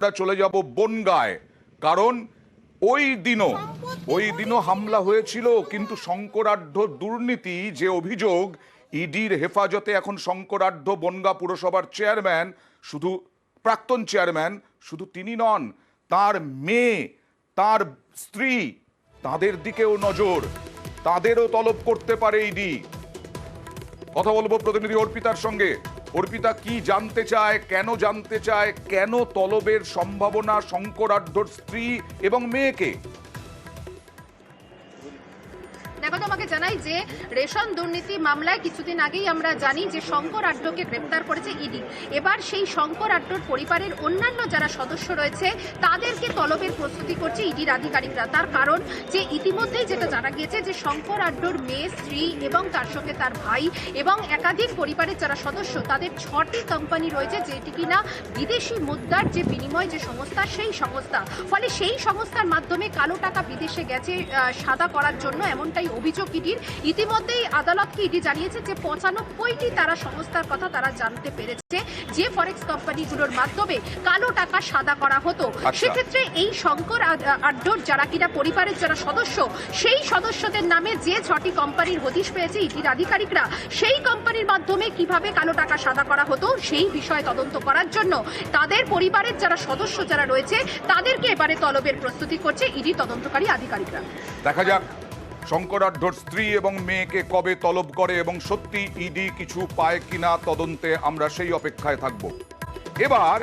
আমরা চলে যাব বনগাঁয়, কারণ ওই দিনও হামলা হয়েছিল, কিন্তু শঙ্করাঢ্য দুর্নীতি যে অভিযোগ, ইডির হেফাজতে এখন শঙ্করাঢ্য বনগাঁ পুরসভার চেয়ারম্যান, শুধু প্রাক্তন চেয়ারম্যান শুধু তিনি নন, তার মেয়ে, তার স্ত্রী, তাদের দিকেও নজর, তাদেরও তলব করতে পারে ইডি। কথা বলবো প্রতিনিধি অর্পিতার সঙ্গে। অর্পিতা, কি জানতে চায়, কেন জানতে চায়, কেন তলবের সম্ভাবনা শঙ্করাঢ্যর স্ত্রী এবং মেয়েকে? দেখো, তোমাকে জানাই যে রেশন দুর্নীতি মামলায় কিছুদিন আগেই আমরা জানি যে শঙ্করাঢ্যকে গ্রেপ্তার করেছে ইডি। এবার সেই শঙ্করাঢ্যর পরিবারের অন্যান্য যারা সদস্য রয়েছে তাদেরকে তলবের প্রস্তুতি করছে ইডির আধিকারিকরা। তার কারণ যে ইতিমধ্যেই যেটা জানা গিয়েছে যে শঙ্করাঢ্যর মেয়ে, স্ত্রী এবং তার সঙ্গে তার ভাই এবং একাধিক পরিবারের যারা সদস্য, তাদের 6টি কোম্পানি রয়েছে, যেটি কিনা বিদেশি মুদ্রার যে বিনিময় যে সংস্থা, সেই সংস্থা। ফলে সেই সংস্থার মাধ্যমে কালো টাকা বিদেশে গেছে সাদা করার জন্য, এমনটাই অভিযোগ ইডির। ইতিমধ্যেই আদালতকে ইডি জানিয়েছে যে 95টি তারা সংস্থার কথা তারা জানতে পেরেছে যে ফরেক্স কোম্পানিগুলোর মাধ্যমে কালো টাকা সাদা করা হতো। সেক্ষেত্রে এই শঙ্করাঢ্যর যারা কিনা পরিবারের যারা সদস্য, সেই সদস্যদের নামে যে 6টি কোম্পানির হদিশ পেয়েছে ইডির আধিকারিকরা, সেই কোম্পানির মাধ্যমে কিভাবে কালো টাকা সাদা করা হতো সেই বিষয়ে তদন্ত করার জন্য তাদের পরিবারের যারা সদস্য যারা রয়েছে তাদেরকে এবারে তলবের প্রস্তুতি করছে ইডি তদন্তকারী আধিকারিকরা। দেখা যাক শঙ্করাঢ্যর স্ত্রী এবং মেয়েকে কবে তলব করে এবং সত্যি ইডি কিছু পায় কিনা তদন্তে, আমরা সেই অপেক্ষায় থাকব। এবার